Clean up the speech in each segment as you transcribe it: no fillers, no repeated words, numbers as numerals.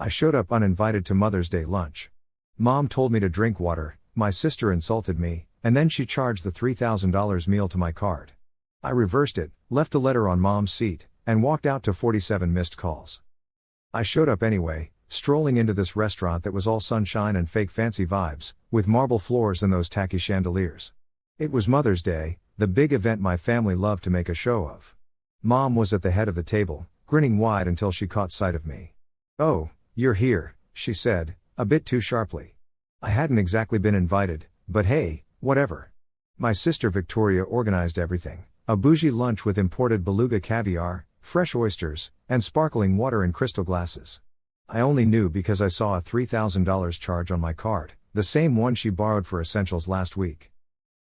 I showed up uninvited to Mother's Day lunch. Mom told me to drink water, my sister insulted me, and then she charged the $3,000 meal to my card. I reversed it, left a letter on Mom's seat, and walked out to 47 missed calls. I showed up anyway, strolling into this restaurant that was all sunshine and fake fancy vibes, with marble floors and those tacky chandeliers. It was Mother's Day, the big event my family loved to make a show of. Mom was at the head of the table, grinning wide until she caught sight of me. "Oh, you're here," she said, a bit too sharply. I hadn't exactly been invited, but hey, whatever. My sister Victoria organized everything, a bougie lunch with imported beluga caviar, fresh oysters, and sparkling water in crystal glasses. I only knew because I saw a $3,000 charge on my card, the same one she borrowed for essentials last week.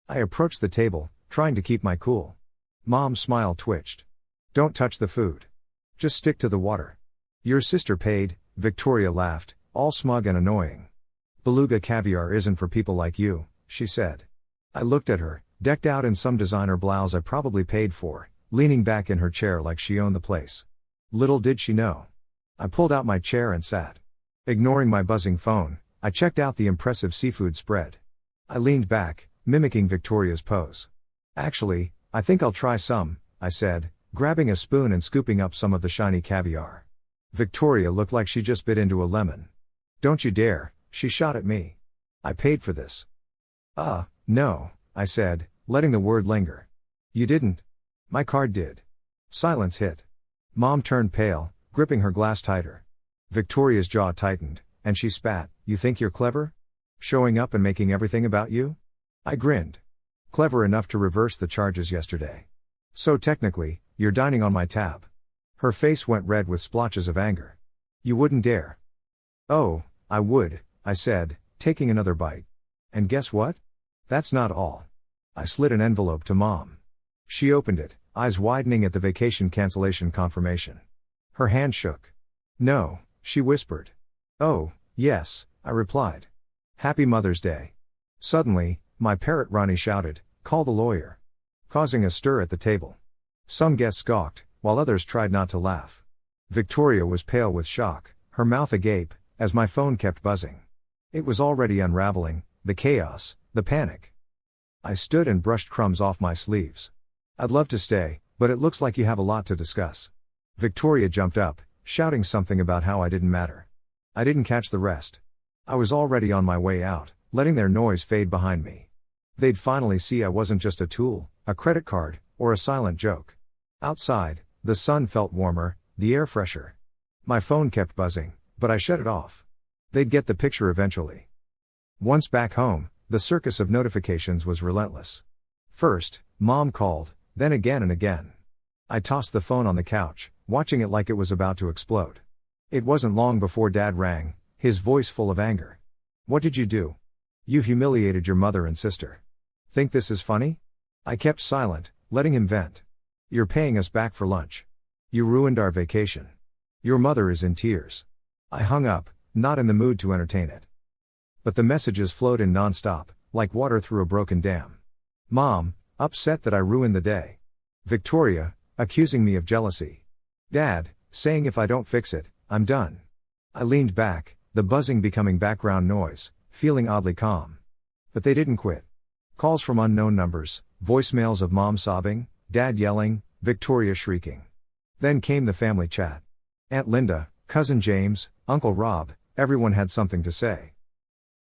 I approached the table, trying to keep my cool. Mom's smile twitched. "Don't touch the food. Just stick to the water." "Your sister paid," Victoria laughed, all smug and annoying. "Beluga caviar isn't for people like you," she said. I looked at her, decked out in some designer blouse I probably paid for, leaning back in her chair like she owned the place. Little did she know. I pulled out my chair and sat. Ignoring my buzzing phone, I checked out the impressive seafood spread. I leaned back, mimicking Victoria's pose. "Actually, I think I'll try some," I said, grabbing a spoon and scooping up some of the shiny caviar. Victoria looked like she just bit into a lemon. "Don't you dare," she shot at me. "I paid for this." No," I said, letting the word linger. "You didn't." "My card did." Silence hit. Mom turned pale, gripping her glass tighter. Victoria's jaw tightened, and she spat. "You think you're clever? Showing up and making everything about you?" I grinned. "Clever enough to reverse the charges yesterday. So technically, you're dining on my tab." Her face went red with splotches of anger. "You wouldn't dare." "Oh, I would," I said, taking another bite. "And guess what? That's not all." I slid an envelope to Mom. She opened it, eyes widening at the vacation cancellation confirmation. Her hand shook. "No," she whispered. "Oh, yes," I replied. "Happy Mother's Day." Suddenly, my parrot Ronnie shouted, "Call the lawyer," causing a stir at the table. Some guests gawked, while others tried not to laugh. Victoria was pale with shock, her mouth agape, as my phone kept buzzing. It was already unraveling, the chaos, the panic. I stood and brushed crumbs off my sleeves. "I'd love to stay, but it looks like you have a lot to discuss." Victoria jumped up, shouting something about how I didn't matter. I didn't catch the rest. I was already on my way out, letting their noise fade behind me. They'd finally see I wasn't just a tool, a credit card, or a silent joke. Outside, the sun felt warmer, the air fresher. My phone kept buzzing, but I shut it off. They'd get the picture eventually. Once back home, the circus of notifications was relentless. First, Mom called, then again and again. I tossed the phone on the couch, watching it like it was about to explode. It wasn't long before Dad rang, his voice full of anger. "What did you do? You've humiliated your mother and sister. Think this is funny?" I kept silent, letting him vent. "You're paying us back for lunch. You ruined our vacation. Your mother is in tears." I hung up, not in the mood to entertain it. But the messages flowed in non-stop, like water through a broken dam. Mom, upset that I ruined the day. Victoria, accusing me of jealousy. Dad, saying if I don't fix it, I'm done. I leaned back, the buzzing becoming background noise, feeling oddly calm. But they didn't quit. Calls from unknown numbers, voicemails of Mom sobbing, Dad yelling, Victoria shrieking. Then came the family chat. Aunt Linda, Cousin James, Uncle Rob, everyone had something to say.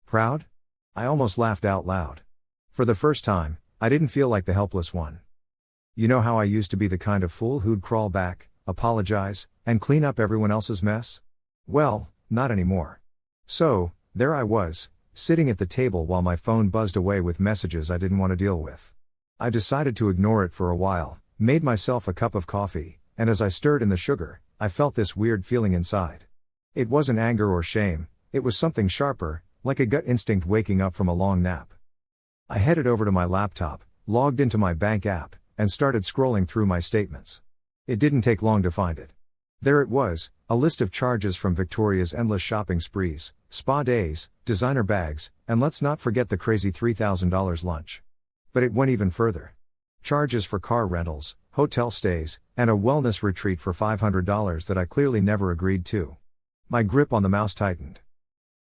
Proud? I almost laughed out loud. For the first time, I didn't feel like the helpless one. You know how I used to be the kind of fool who'd crawl back, apologize, and clean up everyone else's mess? Well, not anymore. So, there I was, sitting at the table while my phone buzzed away with messages I didn't want to deal with. I decided to ignore it for a while, made myself a cup of coffee, and as I stirred in the sugar, I felt this weird feeling inside. It wasn't anger or shame, it was something sharper, like a gut instinct waking up from a long nap. I headed over to my laptop, logged into my bank app, and started scrolling through my statements. It didn't take long to find it. There it was, a list of charges from Victoria's endless shopping sprees, spa days, designer bags, and let's not forget the crazy $3,000 lunch. But it went even further. Charges for car rentals, hotel stays, and a wellness retreat for $500 that I clearly never agreed to. My grip on the mouse tightened.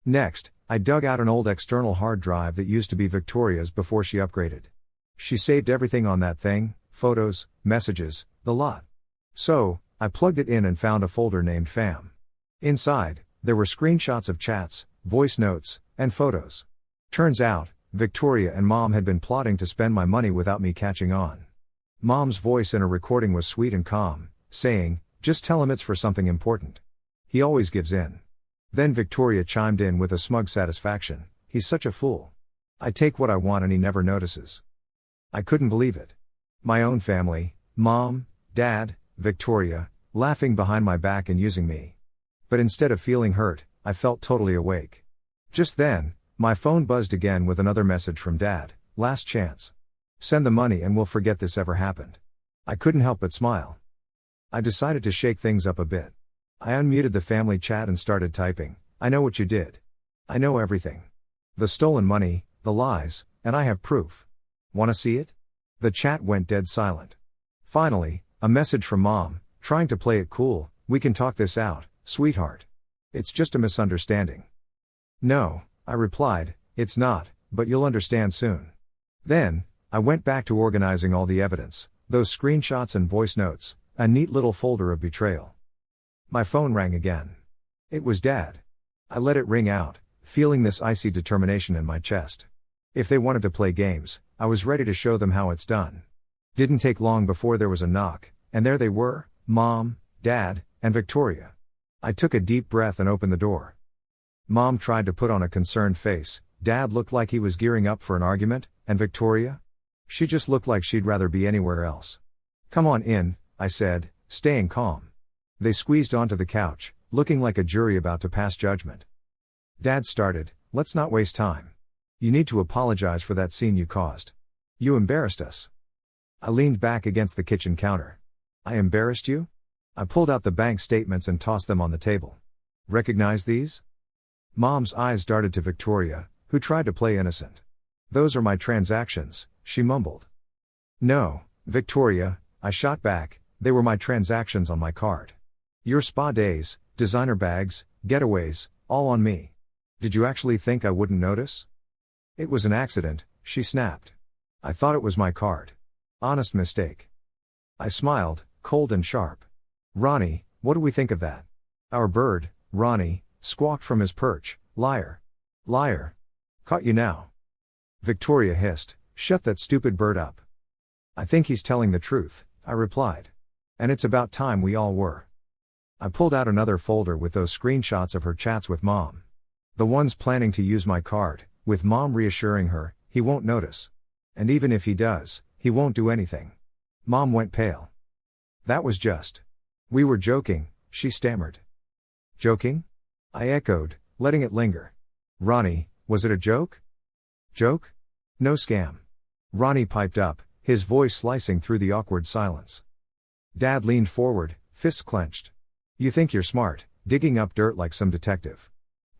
Next, I dug out an old external hard drive that used to be Victoria's before she upgraded. She saved everything on that thing, photos, messages, the lot. So, I plugged it in and found a folder named Fam. Inside, there were screenshots of chats, voice notes, and photos. Turns out, Victoria and Mom had been plotting to spend my money without me catching on. Mom's voice in a recording was sweet and calm, saying, "Just tell him it's for something important. He always gives in." Then Victoria chimed in with a smug satisfaction, "He's such a fool. I take what I want and he never notices." I couldn't believe it. My own family, Mom, Dad, Victoria, laughing behind my back and using me. But instead of feeling hurt, I felt totally awake. Just then, my phone buzzed again with another message from Dad, "Last chance. Send the money and we'll forget this ever happened." I couldn't help but smile. I decided to shake things up a bit. I unmuted the family chat and started typing, "I know what you did. I know everything. The stolen money, the lies, and I have proof. Wanna see it?" The chat went dead silent. Finally, a message from Mom, trying to play it cool, "We can talk this out, sweetheart. It's just a misunderstanding." "No," I replied, "it's not, but you'll understand soon." Then, I went back to organizing all the evidence, those screenshots and voice notes, a neat little folder of betrayal. My phone rang again. It was Dad. I let it ring out, feeling this icy determination in my chest. If they wanted to play games, I was ready to show them how it's done. Didn't take long before there was a knock, and there they were, Mom, Dad, and Victoria. I took a deep breath and opened the door. Mom tried to put on a concerned face, Dad looked like he was gearing up for an argument, and Victoria? She just looked like she'd rather be anywhere else. "Come on in," I said, staying calm. They squeezed onto the couch, looking like a jury about to pass judgment. Dad started, "Let's not waste time. You need to apologize for that scene you caused. You embarrassed us." I leaned back against the kitchen counter. "I embarrassed you?" I pulled out the bank statements and tossed them on the table. "Recognize these?" Mom's eyes darted to Victoria, who tried to play innocent. "Those are my transactions," she mumbled. "No, Victoria," I shot back, "they were my transactions on my card. Your spa days, designer bags, getaways, all on me. Did you actually think I wouldn't notice?" "It was an accident," she snapped. "I thought it was my card. Honest mistake." I smiled, cold and sharp. "Ronnie, what do we think of that?" "Our bird, Ronnie, squawked from his perch, liar. Liar. Caught you now." Victoria hissed, "Shut that stupid bird up." "I think he's telling the truth," I replied. "And it's about time we all were." I pulled out another folder with those screenshots of her chats with Mom. The ones planning to use my card, with Mom reassuring her, "He won't notice. And even if he does, he won't do anything." Mom went pale. "That was just. We were joking," she stammered. "Joking?" I echoed, letting it linger. "Ronnie, was it a joke?" "Joke? No scam." Ronnie piped up, his voice slicing through the awkward silence. Dad leaned forward, fists clenched. "You think you're smart, digging up dirt like some detective.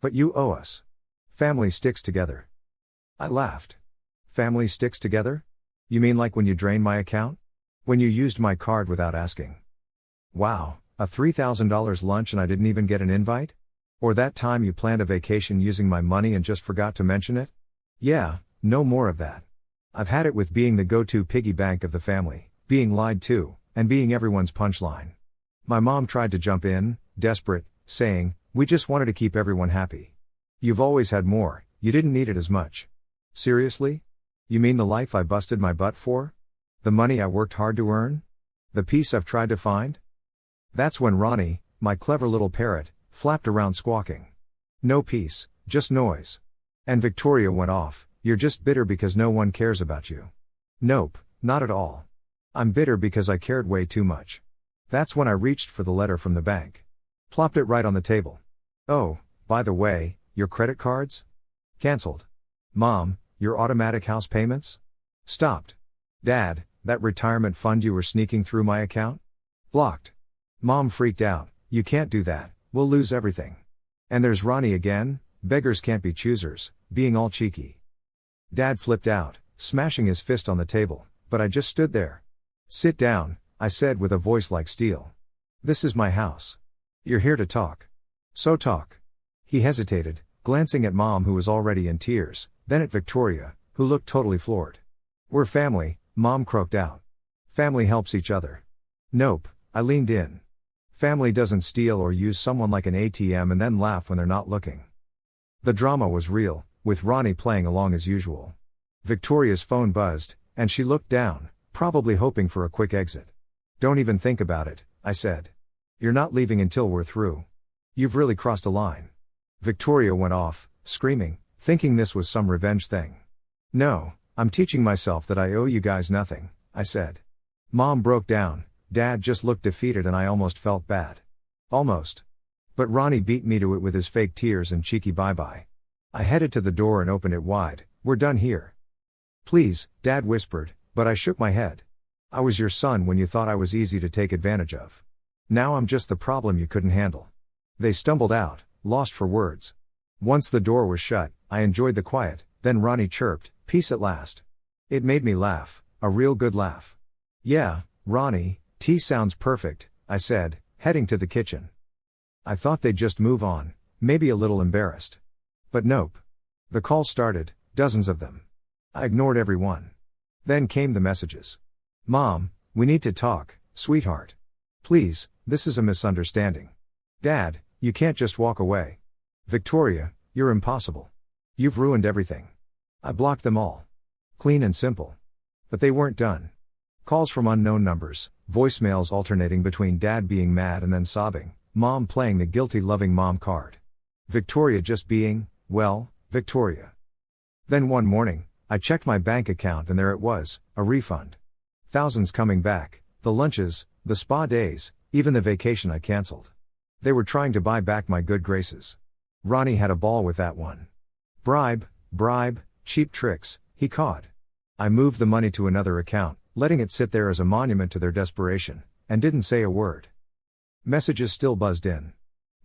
But you owe us. Family sticks together." I laughed. "Family sticks together? You mean like when you drained my account? When you used my card without asking? Wow, a $3,000 lunch and I didn't even get an invite? Or that time you planned a vacation using my money and just forgot to mention it? Yeah, no more of that. I've had it with being the go-to piggy bank of the family, being lied to, and being everyone's punchline." My mom tried to jump in, desperate, saying, "We just wanted to keep everyone happy. You've always had more, you didn't need it as much." "Seriously? You mean the life I busted my butt for? The money I worked hard to earn? The peace I've tried to find?" That's when Ronnie, my clever little parrot, flapped around squawking. "No peace, just noise." And Victoria went off, "You're just bitter because no one cares about you." Nope, not at all. I'm bitter because I cared way too much. That's when I reached for the letter from the bank. Plopped it right on the table. "Oh, by the way, your credit cards? Cancelled. Mom, your automatic house payments? Stopped. Dad, that retirement fund you were sneaking through my account? Blocked." Mom freaked out, "You can't do that, we'll lose everything." And there's Ronnie again, beggars can't be choosers, being all cheeky. Dad flipped out, smashing his fist on the table, but I just stood there. "Sit down," I said with a voice like steel. "This is my house. You're here to talk. So talk. He hesitated, glancing at Mom who was already in tears, then at Victoria, who looked totally floored. We're family, Mom croaked out. Family helps each other. Nope, I leaned in. Family doesn't steal or use someone like an ATM and then laugh when they're not looking. The drama was real, with Ronnie playing along as usual. Victoria's phone buzzed, and she looked down, probably hoping for a quick exit. Don't even think about it, I said. You're not leaving until we're through. You've really crossed a line. Victoria went off, screaming, thinking this was some revenge thing. No, I'm teaching myself that I owe you guys nothing, I said. Mom broke down, Dad just looked defeated and I almost felt bad. Almost. But Ronnie beat me to it with his fake tears and cheeky bye-bye. I headed to the door and opened it wide. We're done here. Please, Dad whispered, but I shook my head. I was your son when you thought I was easy to take advantage of. Now I'm just the problem you couldn't handle. They stumbled out, lost for words. Once the door was shut, I enjoyed the quiet, then Ronnie chirped, peace at last. It made me laugh, a real good laugh. Yeah, Ronnie, tea sounds perfect, I said, heading to the kitchen. I thought they'd just move on, maybe a little embarrassed. But nope. The call started, dozens of them. I ignored every one. Then came the messages. Mom, we need to talk, sweetheart. Please, this is a misunderstanding. Dad, you can't just walk away. Victoria, you're impossible. You've ruined everything. I blocked them all. Clean and simple. But they weren't done. Calls from unknown numbers, voicemails alternating between Dad being mad and then sobbing, Mom playing the guilty loving mom card. Victoria just being, well, Victoria. Then one morning, I checked my bank account and there it was, a refund. Thousands coming back, the lunches, the spa days, even the vacation I cancelled. They were trying to buy back my good graces. Ronnie had a ball with that one. Bribe, cheap tricks, he caught. I moved the money to another account, letting it sit there as a monument to their desperation, and didn't say a word. Messages still buzzed in.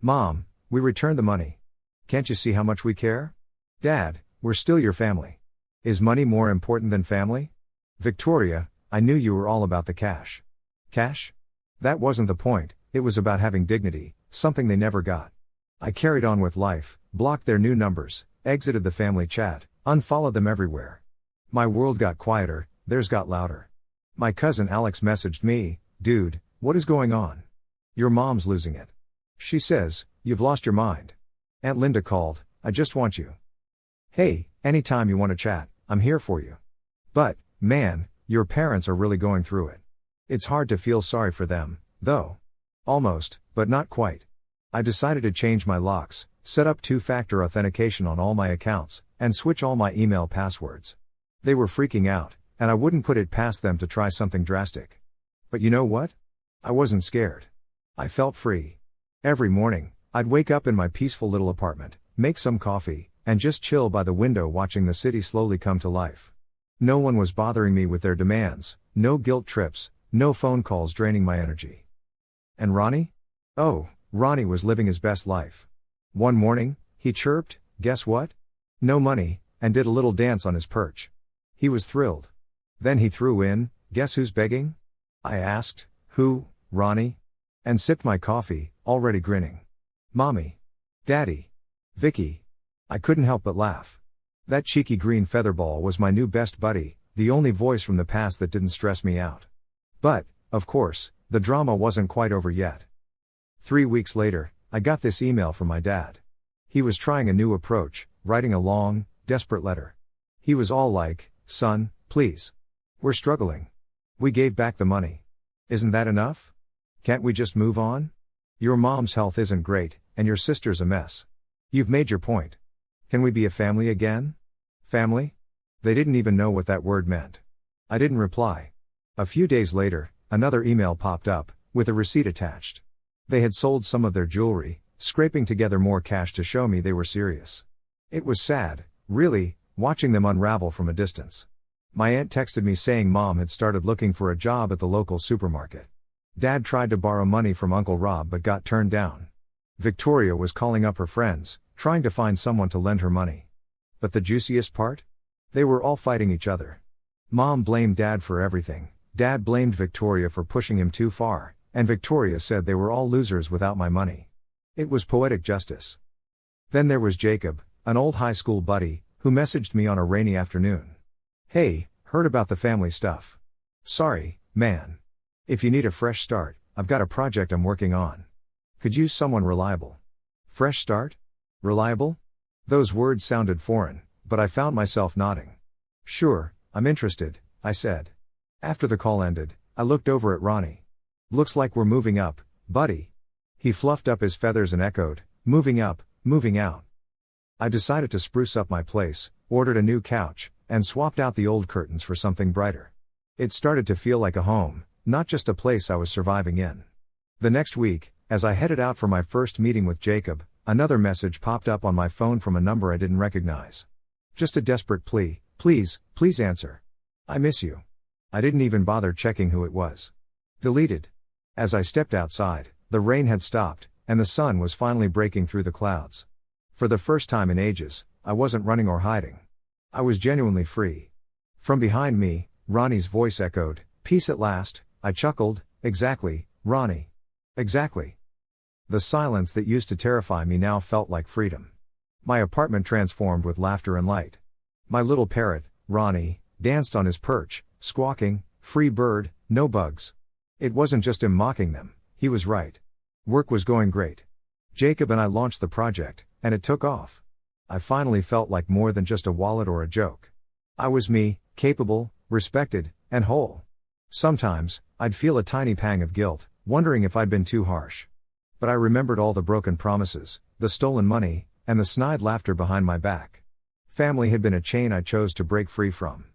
Mom, we returned the money. Can't you see how much we care? Dad, we're still your family. Is money more important than family? Victoria, I knew you were all about the cash. Cash? That wasn't the point, it was about having dignity, something they never got. I carried on with life, blocked their new numbers, exited the family chat, unfollowed them everywhere. My world got quieter, theirs got louder. My cousin Alex messaged me, dude, what is going on? Your mom's losing it. She says, you've lost your mind. Aunt Linda called, I just want you. Hey, anytime you want to chat, I'm here for you. But, man, your parents are really going through it. It's hard to feel sorry for them, though. Almost, but not quite. I decided to change my locks, set up two-factor authentication on all my accounts, and switch all my email passwords. They were freaking out, and I wouldn't put it past them to try something drastic. But you know what? I wasn't scared. I felt free. Every morning, I'd wake up in my peaceful little apartment, make some coffee, and just chill by the window watching the city slowly come to life. No one was bothering me with their demands, no guilt trips, no phone calls draining my energy. And Ronnie? Oh, Ronnie was living his best life. One morning, he chirped, guess what? No money, and did a little dance on his perch. He was thrilled. Then he threw in, guess who's begging? I asked, who, Ronnie? And sipped my coffee, already grinning. Mommy. Daddy. Vicky. I couldn't help but laugh. That cheeky green featherball was my new best buddy, the only voice from the past that didn't stress me out. But, of course, the drama wasn't quite over yet. 3 weeks later, I got this email from my dad. He was trying a new approach, writing a long, desperate letter. He was all like, son, please. We're struggling. We gave back the money. Isn't that enough? Can't we just move on? Your mom's health isn't great, and your sister's a mess. You've made your point. Can we be a family again? Family? They didn't even know what that word meant. I didn't reply. A few days later, another email popped up, with a receipt attached. They had sold some of their jewelry, scraping together more cash to show me they were serious. It was sad, really, watching them unravel from a distance. My aunt texted me saying Mom had started looking for a job at the local supermarket. Dad tried to borrow money from Uncle Rob but got turned down. Victoria was calling up her friends, trying to find someone to lend her money. But the juiciest part? They were all fighting each other. Mom blamed Dad for everything, Dad blamed Victoria for pushing him too far, and Victoria said they were all losers without my money. It was poetic justice. Then there was Jacob, an old high school buddy, who messaged me on a rainy afternoon. "Hey, heard about the family stuff. Sorry, man. If you need a fresh start, I've got a project I'm working on. Could use someone reliable." Fresh start? Reliable? Those words sounded foreign, but I found myself nodding. "Sure, I'm interested," I said. After the call ended, I looked over at Ronnie. "Looks like we're moving up, buddy." He fluffed up his feathers and echoed, "Moving up, moving out." I decided to spruce up my place, ordered a new couch, and swapped out the old curtains for something brighter. It started to feel like a home, not just a place I was surviving in. The next week, as I headed out for my first meeting with Jacob, another message popped up on my phone from a number I didn't recognize. Just a desperate plea, please answer. I miss you. I didn't even bother checking who it was. Deleted. As I stepped outside, the rain had stopped, and the sun was finally breaking through the clouds. For the first time in ages, I wasn't running or hiding. I was genuinely free. From behind me, Ronnie's voice echoed, "Peace at last." I chuckled, "Exactly, Ronnie. Exactly." The silence that used to terrify me now felt like freedom. My apartment transformed with laughter and light. My little parrot, Ronnie, danced on his perch, squawking, "Free bird, no bugs." It wasn't just him mocking them, he was right. Work was going great. Jacob and I launched the project, and it took off. I finally felt like more than just a wallet or a joke. I was me, capable, respected, and whole. Sometimes, I'd feel a tiny pang of guilt, wondering if I'd been too harsh. But I remembered all the broken promises, the stolen money, and the snide laughter behind my back. Family had been a chain I chose to break free from.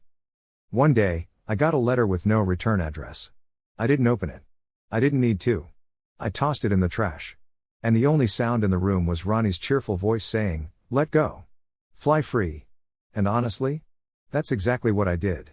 One day, I got a letter with no return address. I didn't open it. I didn't need to. I tossed it in the trash. And the only sound in the room was Ronnie's cheerful voice saying, "Let go. Fly free." And honestly, that's exactly what I did.